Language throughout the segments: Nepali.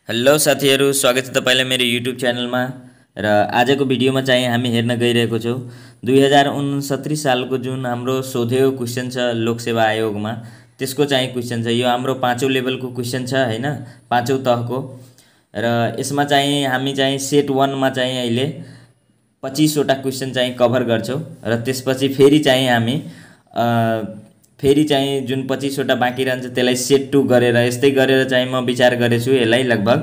हेलो साथीहरु, स्वागत छ तपाईलाई मेरो युट्युब च्यानलमा। र आजको भिडियोमा चाहिँ हामी हेर्न गइरहेको छौं 2069 सालको जुन हाम्रो सोधेको क्वेशन छ लोकसेवा आयोगमा, त्यसको चाहिँ क्वेशन छ। यो हाम्रो पाँचौं लेभलको क्वेशन छ हैन, पाँचौं तहको। र यसमा चाहिँ हामी चाहिँ सेट 1 मा चाहिँ अहिले 25 वटा क्वेशन चाहिँ कभर गर्छौं र त्यसपछि फेरि चाहिँ हामी फेरि चाहिँ जुन 25 वटा बाँकी रहन्छ त्यसलाई सेट 2 गरेर यस्तै गरेर चाहिँ म विचार गरेछु। यसलाई लगभग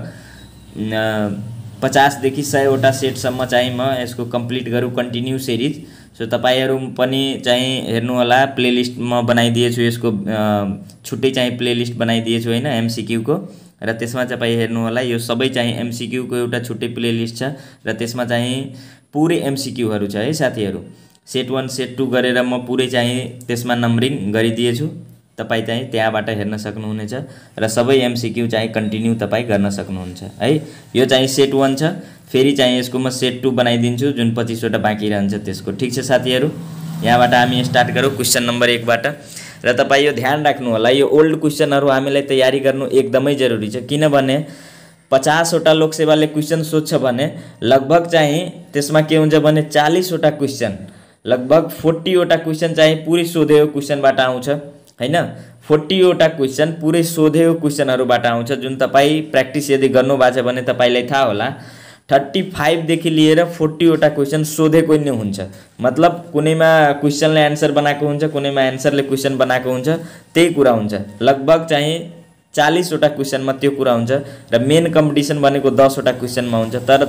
50 देखि 100 वटा सेटसम्म चाहिँ म यसको कम्प्लिट गरौँ कन्टिन्यू सिरिज। सो तपाईहरु पनि चाहिँ हेर्नु होला, प्लेलिस्ट म बनाइदिएछु, यसको छुट्टै चाहिँ प्लेलिस्ट बनाइदिएछु हैन एमसीक्यू को। र त्यसमा तपाईं हेर्नु होला, यो सबै चाहिँ एमसीक्यू को एउटा छुट्टै प्लेलिस्ट छ र त्यसमा चाहिँ पुरै एमसीक्यू हरु छ है साथीहरु। सेट 1 सेट 2 गरेर म पुरै चाहिँ त्यसमा नम्बरिङ गरिदिएछु, तपाई चाहिँ त्यहाँबाट हेर्न सक्नुहुनेछ र सबै एमसीक्यू चाहिँ कन्टिन्यू तपाई गर्न सक्नुहुन्छ है। यो चाहिँ सेट 1 छ, फेरि चाहिँ यसको म सेट 2 बनाइदिन्छु जुन 25 वटा बाँकी रहन्छ त्यसको। ठीक छ साथीहरु, यहाँबाट हामी स्टार्ट गरौँ क्वेशन नम्बर 1 बाट। र तपाई यो ध्यान राख्नु होला, यो ओल्ड क्वेशनहरु हामीलाई तयारी गर्नु एकदमै जरुरी छ, किनभने 50 वटा लोकसेवाले क्वेशन सोध्छ भने लगभग चाहिँ त्यसमा के हुन्छ भने 40 वटा क्वेशन, लगभग 40 वटा क्वेशन चाहिँ पुरै सोधेको क्वेशनबाट आउँछ हैन। 40 वटा क्वेशन पुरै सोधेको क्वेशनहरुबाट आउँछ, जुन तपाई प्र्याक्टिस यदि गर्नु भएको छ भने तपाईलाई थाहा होला 35 देखि लिएर 40 वटा क्वेशन सोधेको नै हुन्छ। मतलब कुनैमा क्वेशनले आन्सर बनाएको हुन्छ, कुनैमा आन्सरले क्वेशन बनाएको हुन्छ, त्यही कुरा हुन्छ। लगभग चाहिँ 40 वटा क्वेशनमा त्यो कुरा हुन्छ र मेन कम्पिटिसन भनेको 10 वटा क्वेशनमा हुन्छ। तर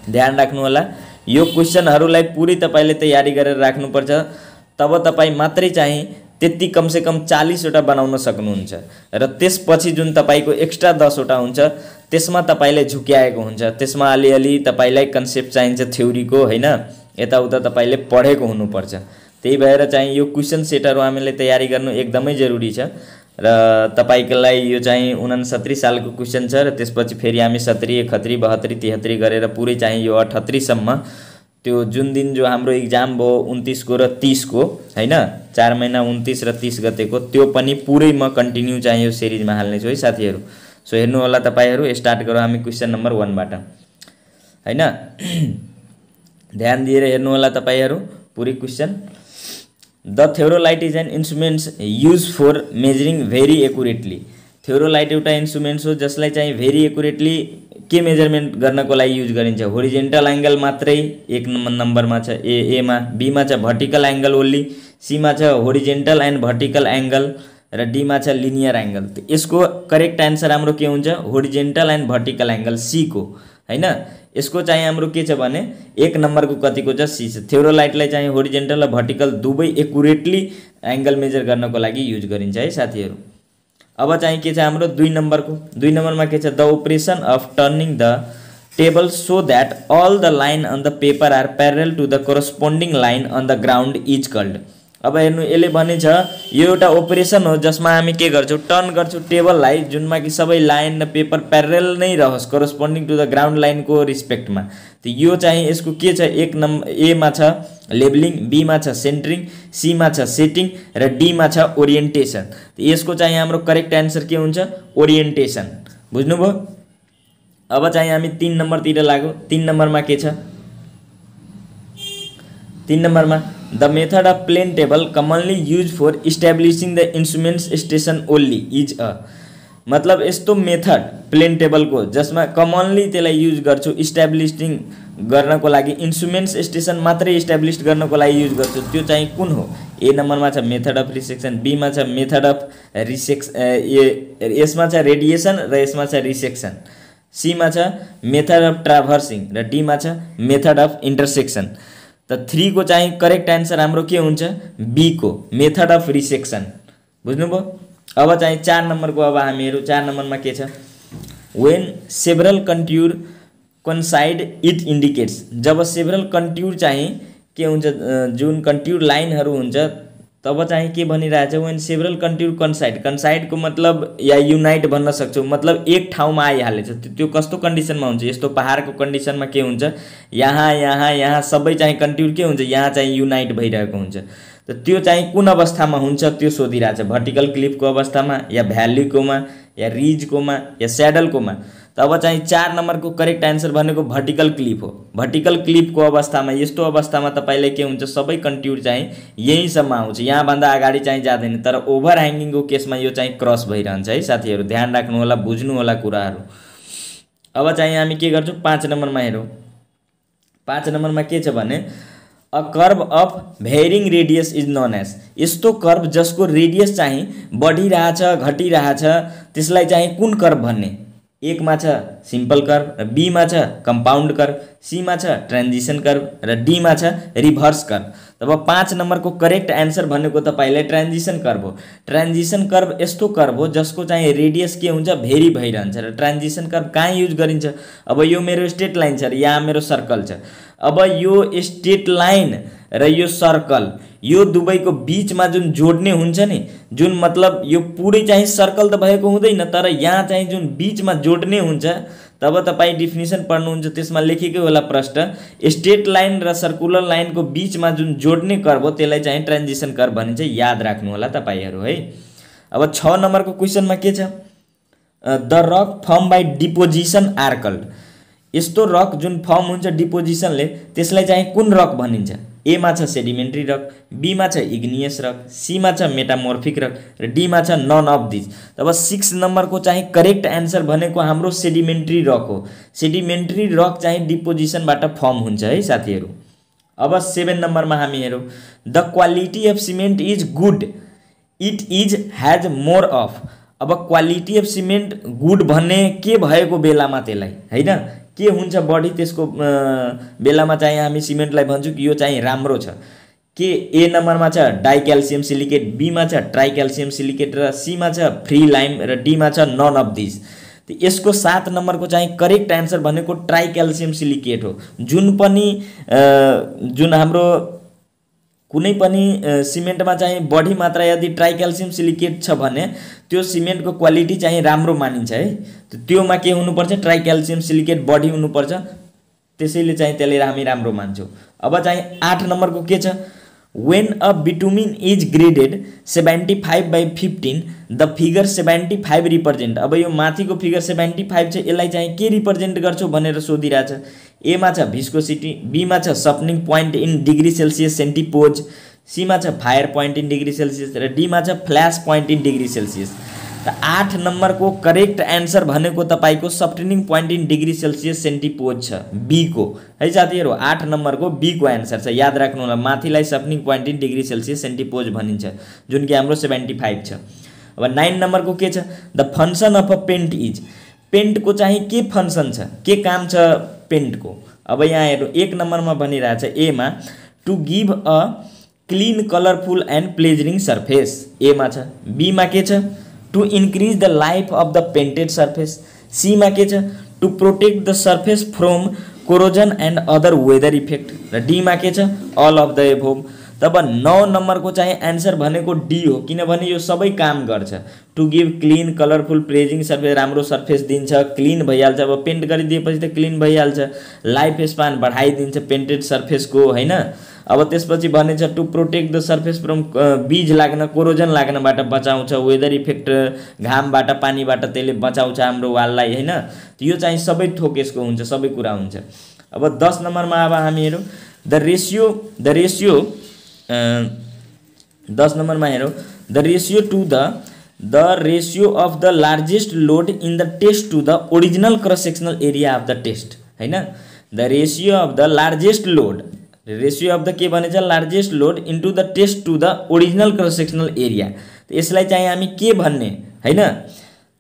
ध्यान राख्नु होला, यो क्वेशनहरुलाई पुरै तपाईले तयारी गरेर राख्नुपर्छ, तब तपाई मात्रै चाहिँ त्यति कम से कम 40 वटा बनाउन सक्नुहुन्छ। र त्यसपछि जुन तपाईको एक्स्ट्रा 10 वटा हुन्छ त्यसमा तपाईले झुक्याएको हुन्छ, त्यसमा अलिअलि तपाईलाई कन्सेप्ट चाहिन्छ थ्योरीको हैन, यताउता तपाईले पढेको हुनुपर्छ। त्यही भएर चाहिँ यो क्वेशन सेटहरु हामीले तयारी गर्नु एकदमै जरुरी छ। र तपाईको लागि यो चाहिँ 69 सालको क्वेशन छ र त्यसपछि फेरि हामी 70, 71, 72, 73 गरेर पुरै चाहिँ यो 78 सम्म, त्यो जुन दिन जो हाम्रो एक्जाम भयो 29 को र 30 को हैन, 4 महिना 29 र 30 गतेको, त्यो पनि पुरै म कन्टिन्यू चाहिँ यो सिरिजमा हाल्ने छु है साथीहरु। सो हेर्नु होला तपाईहरु, स्टार्ट गरौँ हामी क्वेशन नम्बर 1 बाट हैन। ध्यान दिएर हेर्नु होला तपाईहरु पुरै question. The theodolite is an instrument used for measuring very accurately. Theodolite एउटा इन्स्ट्रुमेन्ट हो जसलाई चाहिँ भेरी एक्युरेटली के मेजरमेन्ट गर्नको लागि युज गरिन्छ। होरिजेन्टल एंगल मात्रै एक नम्बरमा छ, ए मा, बी मा छ भर्टिकल एंगल ओन्ली, सी मा छ होरिजेन्टल एन्ड भर्टिकल एंगल र डी मा छ लिनियर एंगल। यसको करेक्ट आन्सर हाम्रो के हुन्छ? Horizontal and vertical angle C को हैन। यसको चाहिँ हाम्रो के छ भने 1 नम्बरको कतिको छ? सी छ। थ्योरोलाइटलाई चाहिँ होरिजेन्टल र भर्टिकल दुवै एक्युरेटली एंगल मेजर गर्नको लागि युज गरिन्छ है साथीहरु। अब चाहिँ के छ हाम्रो 2 नम्बरको? 2 नम्बरमा के छ? The operation of turning the table so that all the line on the paper are parallel to the corresponding line on the ground is called. अब हेर्नु, यसले भनिन्छ यो एउटा अपरेसन हो जसमा हामी के गर्छौं? टर्न गर्छौं टेबललाई, जुनमा कि सबै लाइन र पेपर प्यारलल नै रहोस् कोरस्पोन्डिङ टु द ग्राउन्ड लाइन को रिस्पेक्टमा। त यो चाहिँ यसको के छ? 1 नम्बर ए मा छ लेबलिङ, बी मा छ सेन्टरिङ, सी मा छ सेटिङ र डी मा छ ओरिएन्टेसन। त यसको चाहिँ हाम्रो करेक्ट आन्सर के हुन्छ? ओरिएन्टेसन। बुझ्नुभयो? अब चाहिँ हामी 3 नम्बरतिर लागौं। 3 नम्बरमा के छ? 3 नम्बरमा The method of plane table commonly used for establishing the instruments station only is a। मतलब यस्तो मेथड प्लेन टेबल को जसमा कमनली त्यसलाई युज गर्छु इस्टाब्लिशिङ गर्नको लागि, इन्स्ट्रुमेन्ट्स स्टेशन मात्रै इस्टाब्लिश गर्नको लागि युज गर्छु, त्यो चाहिँ कुन हो? ए नम्बरमा छ मेथड अफ रिसेक्सन, बी मा छ मेथड अफ यसमा छ रेडिएसन र यसमा छ रिसेक्सन, सी मा छ मेथड अफ ट्राभर्सिङ र डी मा छ मेथड अफ इन्टरसेक्सन। त 3 को चाहिँ करेक्ट आन्सर हाम्रो के हुन्छ? बी को मेथड अफ रिसेक्सन। बुझ्नुभयो? अब चाहिँ 4 नम्बरको अब हामी हेरौँ। 4 नम्बरमा के छ? When several contour coincide it indicates. जब सेभरल कन्ट्युर चाहिँ के हुन्छ, जुन कन्ट्युर लाइनहरु हुन्छ तब चाहिँ के भनिरहेछ? When several contour coincide, coincide को मतलब या युनाइट भन्न सक्छौ, मतलब एक ठाउँमा आइहालेछ। त्यो कस्तो कन्डिसनमा हुन्छ? यस्तो पहाडको कन्डिसनमा के हुन्छ? यहाँ यहाँ यहाँ सबै चाहिँ कन्ट्युर के हुन्छ? यहाँ चाहिँ युनाइट भइरहेको हुन्छ। त त्यो चाहिँ कुन अवस्थामा हुन्छ त्यो सोधिरहेछ? भर्टिकल क्लिफको अवस्थामा या भ्यालीकोमा या रिजकोमा या स्याडलकोमा? त अब चाहिँ 4 नम्बरको करेक्ट आन्सर भनेको भर्टिकल क्लिप हो। भर्टिकल क्लिपको अवस्थामा यस्तो अवस्थामा तपाईले के हुन्छ सबै कन्ट्युर चाहिँ यहीँसम्म आउँछ, यहाँ भन्दा अगाडि चाहिँ जाँदैन। तर ओभर ह्याङ्गिङको केसमा यो चाहिँ क्रस भइरहन्छ है साथीहरु, ध्यान राख्नु होला, बुझ्नु होला कुराहरु। अब चाहिँ हामी के गर्छौं 5 नम्बरमा हेरौं। 5 नम्बरमा के छ भने a curve of varying radius is known as, यस्तो कर्व जसको रेडियस चाहिँ बढिरहेछ घटिरहेछ त्यसलाई चाहिँ कुन कर्व भन्ने? एक मा छ सिम्पल कर्व, र बी मा छ कम्पाउन्ड कर्व, सी मा छ ट्रान्जिसन कर्व, र डी मा छ रिभर्स कर्व। तब 5 नम्बरको करेक्ट आन्सर भनेको तपाईले ट्रान्जिसन कर्व हो। ट्रान्जिसन कर्व यस्तो कर्व हो जसको चाहिँ रेडियस के हुन्छ भेरी भइरहन्छ। र ट्रान्जिसन कर्व कहाँ युज गरिन्छ? अब यो मेरो स्ट्रेट लाइन छ र यहाँ मेरो सर्कल छ। अब यो स्ट्रेट लाइन र यो सर्कल यो दुवैको बीचमा जुन जोड्ने हुन्छ नि, जुन मतलब यो पुरै चाहिँ सर्कल त भएको हुँदैन, तर यहाँ चाहिँ जुन बीचमा जोड्ने हुन्छ, तब तपाई डेफिनेसन पढ्नुहुन्छ त्यसमा लेखेकै होला प्रश्न, स्ट्रेट लाइन र सर्कुलर लाइनको बीचमा जुन जोड्ने कर्व हो त्यसलाई चाहिँ ट्रान्जिसन कर्व भनिन्छ, याद राख्नु होला तपाईहरु है। अब 6 नम्बरको क्वेशनमा के छ? The rock form by deposition are called, यस्तो रक जुन फर्म हुन्छ डिपोजिसनले त्यसलाई चाहिँ कुन रक भनिन्छ? ए मा छ सेडिमेन्ट्री रक, बी मा छ इग्नियस रक, सी मा छ मेटामोर्फिक रक, र डी मा छ नन अफ दिस। तब 6 नम्बरको चाहिँ करेक्ट आन्सर भनेको हाम्रो सेडिमेन्ट्री रक हो। सेडिमेन्ट्री रक चाहिँ डिपोजिसनबाट फर्म हुन्छ है साथीहरु। अब 7 नम्बरमा हामी हेरौं। The quality of cement is good, it is has more of. अब क्वालिटी अफ सिमेन्ट गुड भन्ने के भएको बेलामा त्यसलाई हैन के हुन्छ बढी त्यसको बेलामा चाहिँ हामी सिमेन्टलाई भन्छौं कि यो चाहिँ राम्रो छ। के ए नम्बरमा छ डाइ क्याल्सियम सिलिकेट, बी मा छ ट्राइ क्याल्सियम सिलिकेट, र सी मा छ फ्री लाइम, र डी मा छ नन अफ दिस। त यसको 7 नम्बरको चाहिँ करेक्ट आन्सर भनेको ट्राइ क्याल्सियम सिलिकेट हो। जुन पनि जुन हाम्रो कुनै पनि सिमेन्टमा चाहिँ बढी मात्रा यदि ट्राइ क्याल्सियम सिलिकेट छ भने त्यो सिमेन्टको क्वालिटी चाहिँ राम्रो मानिन्छ है। त्योमा के हुनुपर्छ? ट्राइ क्याल्सियम सिलिकेट बढी हुनुपर्छ, त्यसैले चाहिँ त्यसले हामी राम्रो मान्छौं। अब चाहिँ 8 नम्बरको के छ? When a bitumen is graded 75/15 the figure 75 represent। अब यो माथिको फिगर 75 छ, यसलाई चाहिँ के रिप्रेजेन्ट गर्छौ भनेर सोधिरहेछ। ए मा छ भिस्कोसिटी, बी मा छ softening point in degree Celsius centipoise, C मा छ fire point in degree Celsius, र डी मा छ flash point in degree Celsius. त 8 नम्बरको करेक्ट आन्सर भनेको तपाईको softening point in degree Celsius centipoise छ, बी को है साथीहरु। 8 नम्बरको बी को आन्सर छ, याद राख्नु होला। माथिलाई सपनिङ पोइन्ट इन डिग्री सेल्सियस सेन्टिपोज भनिन्छ, जुन कि हाम्रो 75 छ। अब 9 नम्बरको के छ? The function of a paint is, पेन्टको चाहिँ के फंक्शन छ, के काम छ पेन्टको? अब यहाँ हेर्नु 1 नम्बरमा भनिरहेछ ए मा to give a clean colourful and pleasing surface, A मा छ। बी मा के छ? To increase the life of the painted surface, C मा के छ? To protect the surface from corrosion and other weather effect, र डी मा के छ? All of the above. तब 9 नम्बरको चाहिँ आन्सर भनेको डी हो, किनभने यो सबै काम गर्छ। To give clean colourful pleasing surface, राम्रो सर्फेस दिन्छ, क्लीन भइहाल्छ। अब पेन्ट गरिदिएपछि त क्लीन भइहाल्छ। लाइफ स्पान बढाइदिन्छ पेन्टेड सर्फेसको हैन। अब त्यसपछि भनेछ to protect the surface from बीज लाग्न, कोरोजन लाग्नबाट बचाउँछ, वेदर इफेक्ट घामबाट पानीबाट त्यसले बचाउँछ हाम्रो वाललाई हैन। यो चाहिँ सबै थोक यसको हुन्छ, सबै कुरा हुन्छ। अब 10 नम्बरमा अब हामी हेरौं द रेशियो 10 नम्बरमा हेरौं the ratio of the largest load in the test to the original cross sectional area of the test हैन। The ratio of the largest load, ratio of the के भनेछ? Largest load into the test to the original cross sectional area. त यसलाई चाहिँ हामी के भन्ने हैन?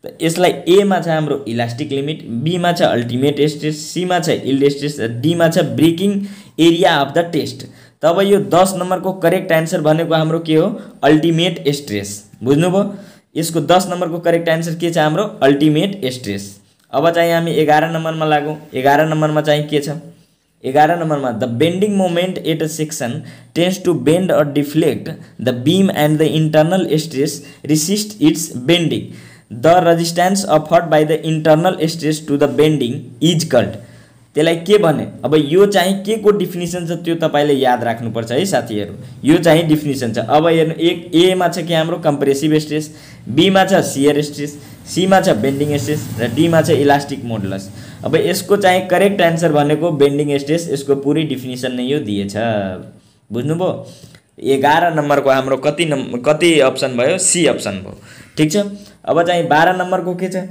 त यसलाई ए मा छ हाम्रो इलास्टिक लिमिट, बी मा छ अल्टिमेट स्ट्रेस, सी मा छ यील्ड स्ट्रेस, डी मा छ breaking area of the test. तब यो 10 नम्बरको करेक्ट आन्सर भनेको हाम्रो के हो? Ultimate stress. बुझ्नुभयो? यसको 10 नम्बरको करेक्ट आन्सर के छ? हाम्रो अल्टिमेट स्ट्रेस। अब चाहिँ हामी 11 नम्बरमा लागौं। 11 नम्बरमा चाहिँ के छ? 11 नम्बरमा the bending moment at a section tends to bend or deflect the beam and the internal stress resist its bending, the resistance afford by the internal stress to the bending is called. त्यसलाई के भने? अब यो चाहिँ के को डेफिनेसन छ त्यो तपाईले याद राख्नुपर्छ है साथीहरु। यो चाहिँ डेफिनेसन छ। अब हेर्नु, एक ए मा छ के हाम्रो कम्प्रेसिभ स्ट्रेस, बी मा छ शियर स्ट्रेस, सी मा छ बेन्डिङ स्ट्रेस र डी मा छ इलास्टिक मोडुलस। अब यसको चाहिँ करेक्ट आन्सर भनेको बेन्डिङ स्ट्रेस, यसको पुरै डेफिनेसन नै यो दिएछ। बुझ्नुभयो? 11 नम्बरको हाम्रो कति अप्सन भयो? सी अप्सन भयो। ठीक छ। अब चाहिँ 12 नम्बरको के छ?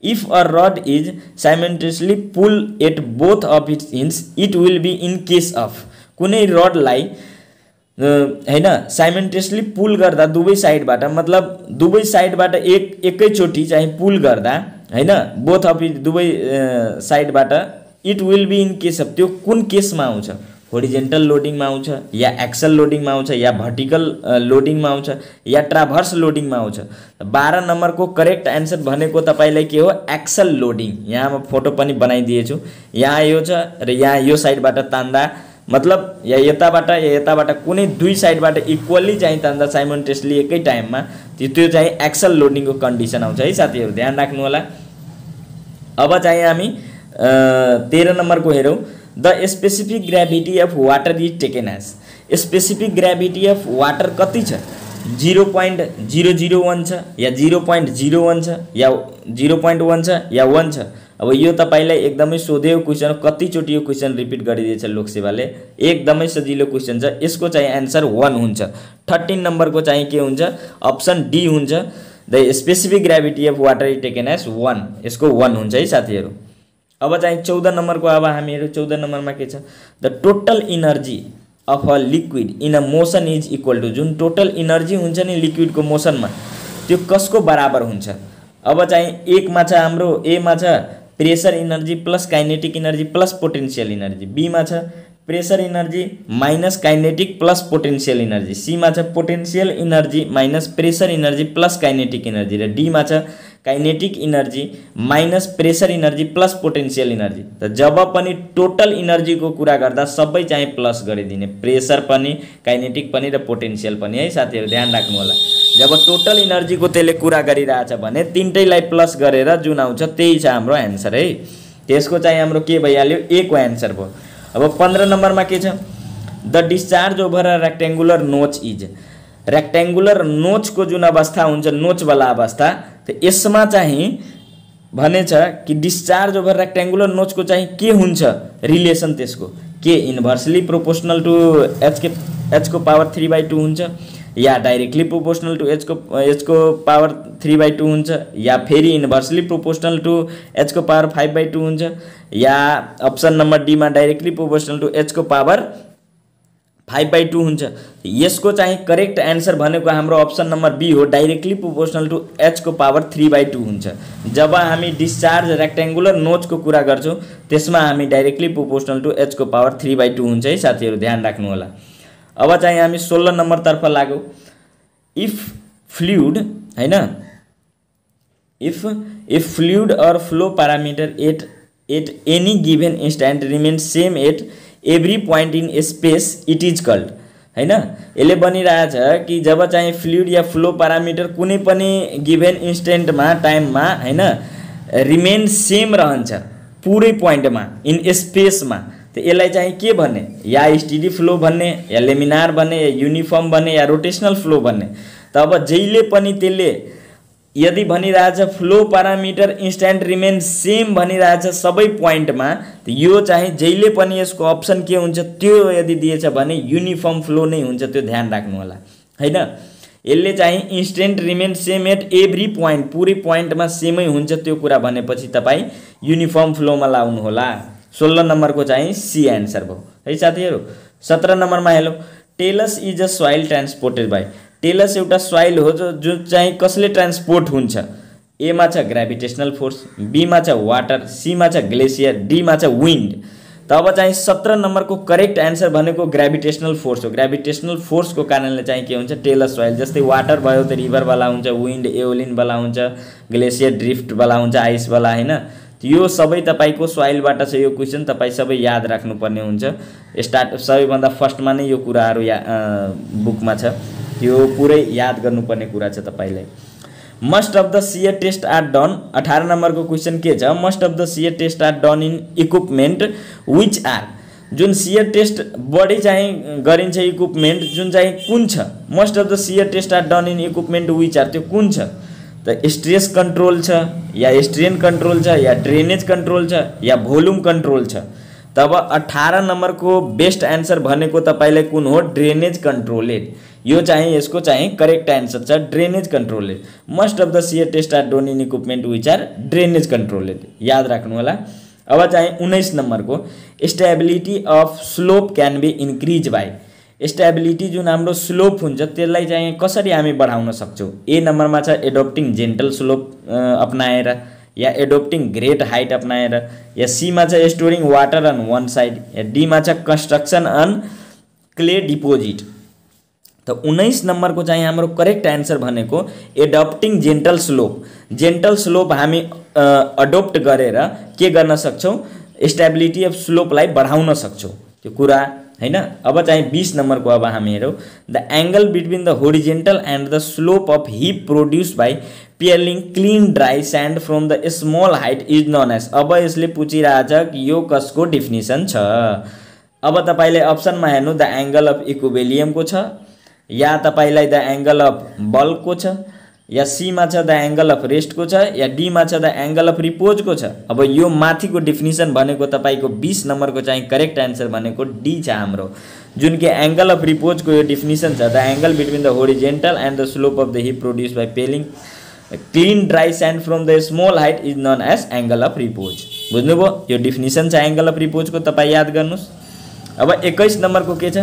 If a rod is simultaneously pull at both of its ends it will be in case of. कुनै रडलाई हैन साइमल्टेनियसली पुल गर्दा दुवै साइडबाट, मतलब दुवै साइडबाट एकैचोटी चाहिँ पुल गर्दा हैन बोथ अफ इट दुवै साइडबाट, it will be in case of, त्यो कुन केसमा आउँछ? होरिजेन्टल लोडिङमा आउँछ या एक्सल लोडिङमा आउँछ या भर्टिकल लोडिङमा आउँछ या ट्राभर्स लोडिङमा आउँछ? 12 नम्बरको करेक्ट आन्सर भनेको तपाईलाई के हो? Axial loading. यहाँ म फोटो पनि बनाइदिएछु। यहाँ यो छ र यहाँ यो साइडबाट तान्दा, मतलब या यताबाट कुनै दुई साइडबाट इक्वली चाहिँ तान्दा साइमल्टेनियसली एकै टाइममा, त्यो चाहिँ एक्सल लोडिङको कन्डिसन आउँछ है साथीहरु, ध्यान राख्नु होला। अब चाहिँ हामी 13 नम्बरको हेरौँ। The specific gravity of water is taken as. Specific gravity of water कति छ? 0.001 छ या 0.01 छ या 0.1 छ या 1 छ। अब यो तपाईलाई एकदमै सोधेको क्वेशन, कतिचोटि यो क्वेशन रिपिट गरिदिएछ लोकसेवाले, एकदमै सजिलो क्वेशन छ। यसको चाहिँ आन्सर 1 हुन्छ। 13 नम्बरको चाहिँ के हुन्छ? अप्सन डी हुन्छ। The specific gravity of water is taken as 1, यसको 1 हुन्छ है साथीहरु। अब चाहिँ 14 नम्बरको अब हामीहरु 14 नम्बरमा के छ? The total energy of a liquid in a motion is equal to, जुन टोटल इनर्जी हुन्छ नि लिक्विडको मोसनमा, त्यो कसको बराबर हुन्छ? अब चाहिँ एक मा छ हाम्रो, ए मा छ pressure energy plus kinetic energy plus potential energy, B मा छ pressure energy minus kinetic plus potential energy, C मा छ potential energy minus pressure energy plus kinetic energy र डी मा छ kinetic energy minus pressure energy plus potential energy. त जब पनि टोटल इनर्जीको कुरा गर्दा सबै चाहिँ प्लस गरिदिने, प्रेसर पनि, काइनेटिक पनि र पोटेन्शियल पनि है साथीहरु, ध्यान राख्नु होला। जब टोटल इनर्जीको त्यसले कुरा गरिरहेछ भने तीनटैलाई प्लस गरेर जुन आउँछ त्यही छ हाम्रो आन्सर है। त्यसको चाहिँ हाम्रो के भइहाल्यो? ए को आन्सर भयो। अब 15 नम्बरमा के छ? The discharge over a rectangular नोच इज। रेक्टेंगुलर नोचको जुन अवस्था हुन्छ, नोचवाला अवस्था, त यसमा चाहिँ भनेछ कि डिस्चार्ज ओभर रेक्टेंगुलर नोचको चाहिँ के हुन्छ रिलेसन? त्यसको के इन्भर्सली प्रोपोर्शनल टु एच को पावर 3/2 हुन्छ या डाइरेक्टली प्रोपोर्शनल टु एच को पावर 3/2 हुन्छ या फेरि इन्भर्सली प्रोपोर्शनल टु एच को पावर 5/2 हुन्छ या अप्सन नम्बर डी मा डाइरेक्टली प्रोपोर्शनल टु एच को पावर 5/2 हुन्छ। यसको चाहिँ करेक्ट आन्सर भनेको हाम्रो अप्सन नम्बर बी हो, डाइरेक्टली प्रोपोर्शनल टु एच को पावर 3/2 हुन्छ। जब हामी डिस्चार्ज रेक्टेंगुलर नोचको कुरा गर्छौं त्यसमा हामी डाइरेक्टली प्रोपोर्शनल टु एच को पावर 3/2 हुन्छ है साथीहरु, ध्यान राख्नु होला। अब चाहिँ हामी 16 नम्बर तर्फ लागौं। इफ फ्लुइड हैन, if fluid or flow parameter at any given instant remain same at every point in space it is called हैन। यसले भनिरहेछ कि जब चाहिँ फ्लुइड या फ्लो पैरामीटर कुनै पनि गिवन इन्स्टेन्टमा टाइममा हैन रिमेन सेम रहन्छ पुरै पोइन्टमा इन स्पेसमा, त यसलाई चाहिँ के भन्ने? या स्टेडी फ्लो भन्ने या लेमिनार भन्ने या यूनिफर्म भन्ने या रोटेशनल फ्लो भन्ने। त अब जहिले पनि त्यसले यदि भनिरहेछ flow parameter instant remain same भनिरहेछ सबै पोइन्टमा, त यो चाहिँ जहिले पनि यसको अप्सन के हुन्छ? त्यो यदि दिएछ भने यूनिफर्म फ्लो नै हुन्छ, त्यो ध्यान राख्नु होला हैन। यसले चाहिँ instant remain same at every point, पुरै पोइन्टमा सेमै हुन्छ त्यो कुरा भनेपछि तपाई यूनिफर्म फ्लोमा लाउनु होला। 16 नम्बरको चाहिँ सी आन्सर भयो है साथीहरु। 17 नम्बरमा hello, talus is a soil transported by. Talus एउटा सोइल हो जो चाहिँ कसले ट्रान्सपोर्ट हुन्छ? ए मा छ ग्रेभिटेशनल फोर्स, बी मा छ वाटर, सी मा छ ग्लेसियर, डी मा छ विन्ड। त अब चाहिँ 17 नम्बरको करेक्ट आन्सर भनेको ग्रेभिटेशनल फोर्स हो। ग्रेभिटेशनल फोर्सको कारणले चाहिँ के हुन्छ? टेलस सोइल, जस्तै वाटर भयो त रिभर वाला हुन्छ, विन्ड एओलिन वाला हुन्छ, ग्लेसियर ड्रिफ्ट वाला हुन्छ, आइस वाला हैन। यो सबै तपाईको सोइलबाट छ। यो क्वेशन तपाई सबै याद राख्नुपर्ने हुन्छ। स्टार्ट सबैभन्दा फर्स्टमा नै यो कुराहरु बुकमा छ, त्यो पुरै याद गर्नुपर्ने कुरा छ तपाईलाई। Most of the shear test are done. 18 नम्बरको क्वेशन के छ? Most of the shear test are done in equipment which are. जुन शियर टेस्ट बढी चाहिँ गरिन्छ इक्विपमेन्ट जुन चाहिँ कुन छ? Most of the shear test are done in equipment which are, त्यो कुन छ? त त स्ट्रेस कन्ट्रोल छ या स्ट्रेन कन्ट्रोल छ या ड्रेनेज कन्ट्रोल छ या भोल्युम कन्ट्रोल छ। तब 18 नम्बरको बेस्ट एन्सर भनेको तपाईलाई कुन हो? Drainage controlled. यो चाहिँ यसको चाहिँ करेक्ट एन्सर छ drainage controlled. Most of the shear test are done in equipment which are drainage controlled, याद राख्नु होला। अब चाहिँ 19 नम्बरको stability of slope can be increase by. Stability जुन हाम्रो स्लोप हुन्छ त्यसलाई चाहिँ कसरी हामी बढाउन सक्छौँ? ए नम्बरमा छ एडोप्टिङ जेन्टल स्लोप अपनाएर, या एडोप्टिङ ग्रेट हाइट अपनाएर, या सीमा छ storing water on one side, या डीमा छ कन्स्ट्रक्सन अन क्ले डिपोजिट। त 19 नम्बरको चाहिँ हाम्रो करेक्ट एन्सर भनेको एडोप्टिङ जेन्टल स्लोप। जेन्टल स्लोप हामी अडोप्ट गरेर के गर्न सक्छौँ? स्टेबिलिटी अफ स्लोपलाई बढाउन सक्छौँ, त्यो कुरा हैन। अब चाहिँ 20 नम्बरको अब हामी हेरौँ the angle between the horizontal and the slope of heap produce by piling clean dry sand from the small height is known as. अब यसले पूछिरहेछ कि यो कसको डेफिनेसन छ? अब तपाईले अप्सनमा हेर्नु द एंगल अफ इक्विलिब्रियमको छ, या तपाईलाई द एंगल अफ बल्कको छ, या सी मा छ द एंगल अफ रेस्ट को छ, या डी मा छ द एंगल अफ रिपोज को छ। अब यो माथिको डेफिनेसन भनेको तपाईको 20 नम्बर को चाहिँ करेक्ट आन्सर भनेको डी छ हाम्रो, जुन कि एंगल अफ रिपोज को यो डेफिनेसन छ the angle between the horizontal and the slope of the heap produce by piling clean dry sand from the small height is known as angle of repose. बुझ्नुभयो? यो डेफिनेसन छ एंगल अफ रिपोज को, तपाई याद गर्नुस्। अब 21 नम्बर को के छ?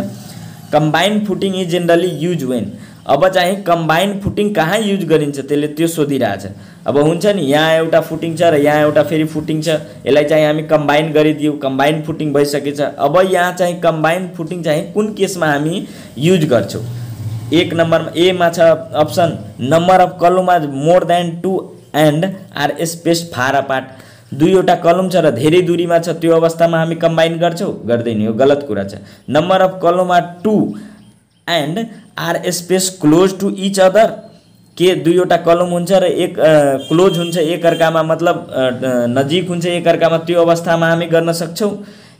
Combined footing is generally use when. अब चाहिँ कम्बाइन्ड फुटिङ कहाँ युज गरिन्छ त्यसले त्यो सोधिरहेछ। अब हुन्छ नि यहाँ एउटा फुटिङ छ र यहाँ एउटा फेरि फुटिङ छ, यसलाई चाहिँ हामी कम्बाइन गरिदियौँ, कम्बाइन्ड फुटिङ भइसकेछ। अब यहाँ चाहिँ कम्बाइन्ड फुटिङ चाहिँ कुन केसमा हामी युज गर्छौँ? 1 नम्बरमा ए मा छ option number of column are more than 2 and are space far apart. दुईवटा कलम छ र धेरै दूरीमा छ, त्यो अवस्थामा हामी कम्बाइन गर्छौँ? गर्दैन, यो गलत कुरा छ। Number of column are 2 and are space close to each other, के दुईवटा कलम हुन्छ र एक क्लोज हुन्छ एक अर्कामा, मतलब नजिक हुन्छ एक अर्कामा, त्यो अवस्थामा हामी गर्न सक्छौँ।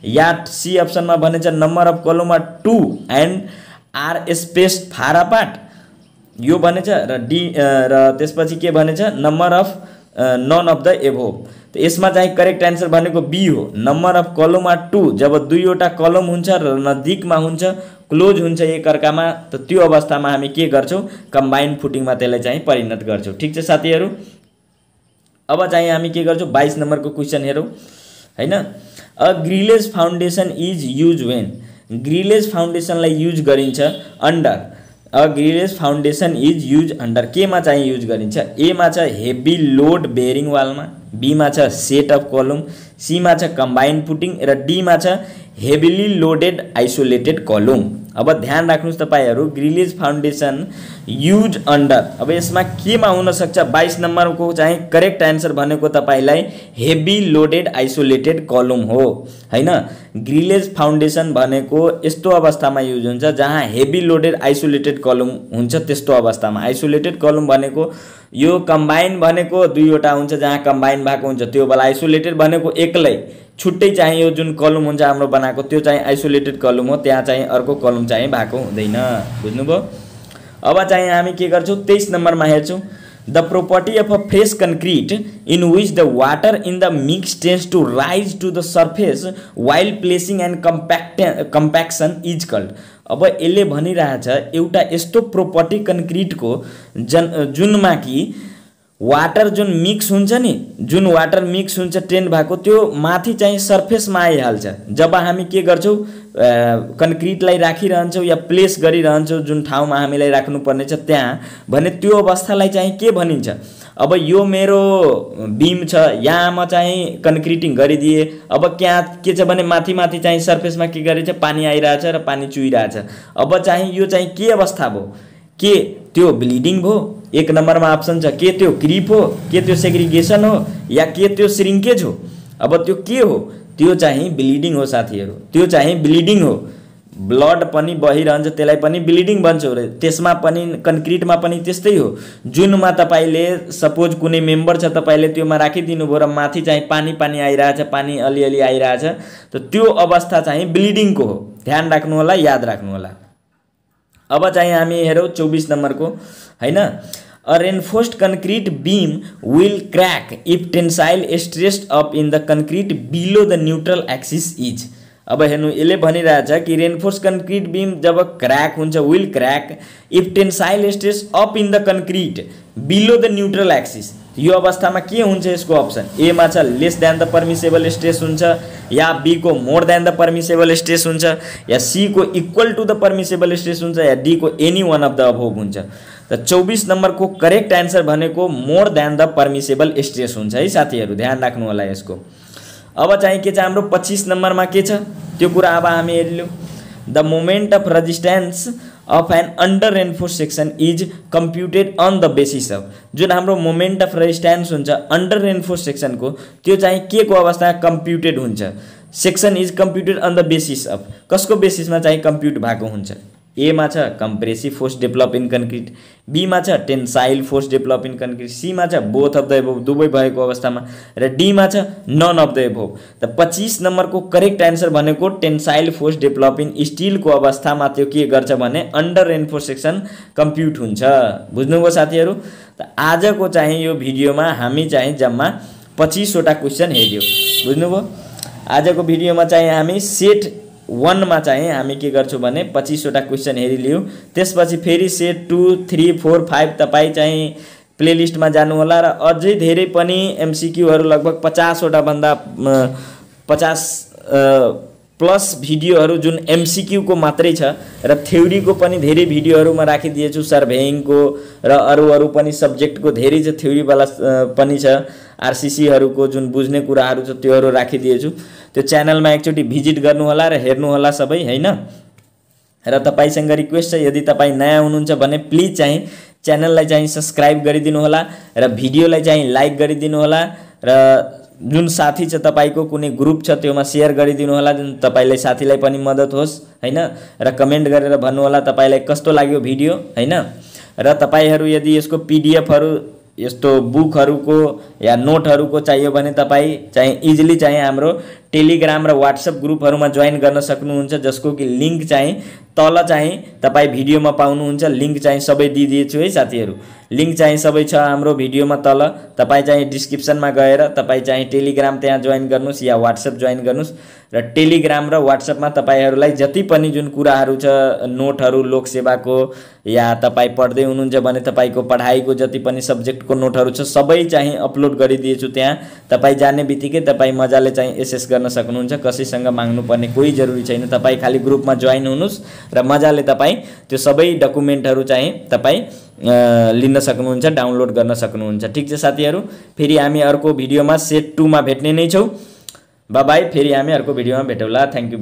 या सी अप्सनमा भनेछ number of column are 2 and are space far apart, यो भनेछ। र डी र त्यसपछि के भनेछ? Number of none of the above. तो यसमा चाहिँ करेक्ट आन्सर भनेको बी हो। नम्बर अफ कलम आर 2, जब दुईवटा कलम हुन्छ र नजिकमा हुन्छ, क्लोज हुन्छ एक अर्कामा, त त्यो अवस्थामा हामी के गर्छौँ? कम्बाइन्ड फुटिङमा त्यसलाई चाहिँ परिणत गर्छौँ। ठीक छ साथीहरू? अब चाहिँ हामी के गर्छौँ? 22 नम्बरको क्वेसन हेरौँ हैन। A grillage foundation is use when. Grillage फाउन्डेसनलाई युज गरिन्छ under. A grillage foundation is use under केमा चाहिँ युज गरिन्छ? ए मा छ हेभी लोड बेयरिङ वालमा, बी मा छ सेट अफ कलम, सी मा छ कम्बाइन्ड फुटिङ, र डी मा छ हेभिली लोडेड आइसोलेटेड कलम। अब ध्यान राख्नुस् तपाईहरु, ग्रिलेज फाउन्डेसन युज अन्डर। अब यसमा केमा हुन सक्छ? 22 नम्बरको चाहिँ करेक्ट आन्सर भनेको तपाईलाई हेभी लोडेड आइसोलेटेड कलम हो हैन। ग्रिलेज फाउन्डेसन भनेको यस्तो अवस्थामा युज हुन्छ जहाँ हेभी लोडेड आइसोलेटेड कलम हुन्छ, त्यस्तो अवस्थामा। आइसोलेटेड कलम भनेको यो कम्बाइन भनेको दुईवटा हुन्छ जहाँ कम्बाइन भएको हुन्छ त्यो बेला, आइसोलेटेड भनेको एक्लै छुट्टै चाहिँ यो जुन कलम हुन्छ हाम्रो बनाएको त्यो चाहिँ आइसोलेटेड कलम हो, त्यहाँ चाहिँ अर्को कलम चाहिँ भएको हुँदैन। बुझ्नुभयो? अब चाहिँ हामी के गर्छौँ? 23 नम्बरमा हेर्छौँ the property of a fresh concrete in which the water in the mix tends to rise to the surface while placing and compaction is called. अब यसले भनिरहेछ एउटा यस्तो प्रोपर्टी कन्क्रिटको जुनमा कि वाटर जुन मिक्स हुन्छ नि, जुन वाटर मिक्स हुन्छ टेन्ड भएको, त्यो माथि चाहिँ सर्फेसमा आइहाल्छ। जब हामी के गर्छौँ? कन्क्रिटलाई राखिरहन्छौँ या प्लेस गरिरहन्छौँ जुन ठाउँमा हामीलाई राख्नुपर्ने छ त्यहाँ, भने त्यो अवस्थालाई चाहिँ के भनिन्छ? अब यो मेरो बीम छ, यहाँ म चाहिँ कन्क्रिटिङ गरिदिए, अब क्या के छ भने माथि माथि चाहिँ सर्फेसमा के गरेछ? पानी आइरहेछ र पानी चुइरहेछ। अब चाहिँ यो चाहिँ के अवस्था भयो? के त्यो ब्लिडिङ भयो? 1 नम्बरमा अप्सन छ, के त्यो क्रिप हो, के त्यो सेग्रिगेसन हो, या के त्यो श्रिङ्केज हो? अब त्यो के हो? त्यो चाहिँ ब्लिडिङ हो साथीहरू, त्यो चाहिँ ब्लिडिङ हो। ब्लड पनि बहिरहन्छ, त्यसलाई पनि ब्लिडिङ भन्छौँ रे। त्यसमा पनि कन्क्रिटमा पनि त्यस्तै हो। जुनमा तपाईले सपोज कुनै मेम्बर छ, तपाईले त्योमा राखिदिनु भयो र माथि चाहिँ पानी पानी आइरहेछ, पानी अलिअलि आइरहेछ, त त्यो अवस्था चाहिँ ब्लिडिङको हो। ध्यान राख्नु होला, याद राख्नु होला। अब चाहिँ हामी हेरौँ 24 नम्बरको हैन। A reinforced concrete beam will crack if tensile stress up in the concrete below the neutral axis is. अब हेर्नु यसले भनिरहेछ कि रेनफोर्स कन्क्रिट बीम जब क्र्याक हुन्छ will crack if tensile stress up in the concrete below the neutral axis. यो अवस्थामा के हुन्छ यसको अप्सन ए मा छ less than the permissible stress हुन्छ, या बी को more than the permissible stress हुन्छ, या सी को equal to the permissible stress हुन्छ, या डी को any one of the above हुन्छ। त 24 नम्बर को करेक्ट आन्सर भनेको more than the permissible stress हुन्छ है साथीहरु, ध्यान राख्नु होला यसको। अब चाहिँ के छ हाम्रो 25 नम्बरमा के छ त्यो कुरा अब हामी हेर्लियौ। The moment of resistance of an under reinforce section is computed on the basis of, जुन हाम्रो मोमेन्ट अफ रेजिस्टेन्स हुन्छ अंडर रेनफोर्स सेक्सन को त्यो चाहिँ के को अवस्था कम्प्युटेड हुन्छ। Section is computed on the basis of, कसको बेसिसमा चाहिँ कम्प्युट भएको हुन्छ। ए मा छ compressive force develop in concrete, B मा छ tensile force develop in concrete, C मा छ बोथ अफ द एबोव दुवै भएको अवस्थामा, र डी मा छ नन अफ द एबोव। त 25 नम्बर को करेक्ट आन्सर भनेको tensile force develop in steel को अवस्थामा त्यो के गर्छ भने अंडर रेनफोर्स सेक्सन कम्प्युट हुन्छ। बुझ्नुभयो साथीहरु। त आजको चाहिँ यो भिडियोमा हामी चाहिँ जम्मा 25 वटा क्वेशन हेर्यौ। बुझ्नुभयो। आजको भिडियोमा चाहिँ हामी सेट 1 मा चाहिँ हामी के गर्छौं भने 25 वटा क्वेशन हेरिलियौ। त्यसपछि फेरि सेट 2 3 4 5 तपाई चाहिँ प्लेलिस्टमा जानु होला र अझै धेरै पनि एमसीक्यूहरु लगभग 50 वटा भन्दा 50 प्लस भिडियोहरु जुन एमसीक्यू को मात्रै छ र थ्योरी को पनि धेरै भिडियोहरुमा राखिदिएछु। सर्भेइङ को र अरु पनि सब्जेक्ट को धेरै छ, थ्योरी वाला पनि छ, आरसीसी हरुको जुन बुझ्ने कुराहरु छ त्योहरु राखिदिएछु। त्यो च्यानलमा एकचोटी भिजिट गर्नु होला र हेर्नु होला सबै हैन। र तपाईसँग रिक्वेस्ट छ यदि तपाई नयाँ हुनुहुन्छ भने प्लिज चाहिँ च्यानललाई चाहिँ सब्स्क्राइब गरिदिनु होला र भिडियोलाई चाहिँ लाइक गरिदिनु होला र जुन साथी छ तपाईको कुनै ग्रुप छ त्योमा शेयर गरिदिनु होला जुन तपाईलाई साथीलाई पनि मद्दत होस् हैन। र कमेन्ट गरेर भन्नु होला तपाईलाई कस्तो लाग्यो भिडियो हैन। र तपाईहरु यदि यसको पीडीएफ हरु यस्तो बुकहरुको या नोटहरुको चाहियो भने तपाई चाहिँ इजिली चाहिँ हाम्रो टेलिग्राम र व्हाट्सएप ग्रुपहरुमा जोइन गर्न सक्नुहुन्छ, जसको कि लिंक चाहिँ तल चाहिँ तपाई भिडियोमा पाउनुहुन्छ। लिंक चाहिँ सबै दिइदिएछु है साथीहरु। लिंक चाहिँ सबै छ हाम्रो भिडियोमा तल। तपाई चाहिँ डिस्क्रिप्सनमा गएर तपाई चाहिँ टेलिग्राम त्यहाँ जोइन गर्नुस् या व्हाट्सएप जोइन गर्नुस् र टेलिग्राम र व्हाट्सएपमा तपाईहरुलाई जति पनि जुन कुराहरु छ नोटहरु लोक सेवाको या तपाई पढ्दै हुनुहुन्छ भने तपाईको पढाइको जति पनि सब्जेक्टको नोटहरु छ सबै चाहिँ अपलोड गरिदिएछु त्यहाँ। तपाई जाने बित्तिकै तपाई मजाले चाहिँ एसेस गर्न सक्नुहुन्छ, कसैसँग माग्नु पर्ने कोही जरुरी छैन। तपाई खाली ग्रुपमा जोइन हुनुस् र मजाले तपाई त्यो सबै डकुमेन्टहरु चाहिँ तपाई लिन सक्नुहुन्छ, डाउनलोड गर्न सक्नुहुन्छ। ठीक छ साथीहरु, फेरि हामी अर्को भिडियोमा सेट 2 मा भेट्ने नै छौं। Bye bye. फेरि हामी अर्को भिडियोमा भेटौँला। Thank you.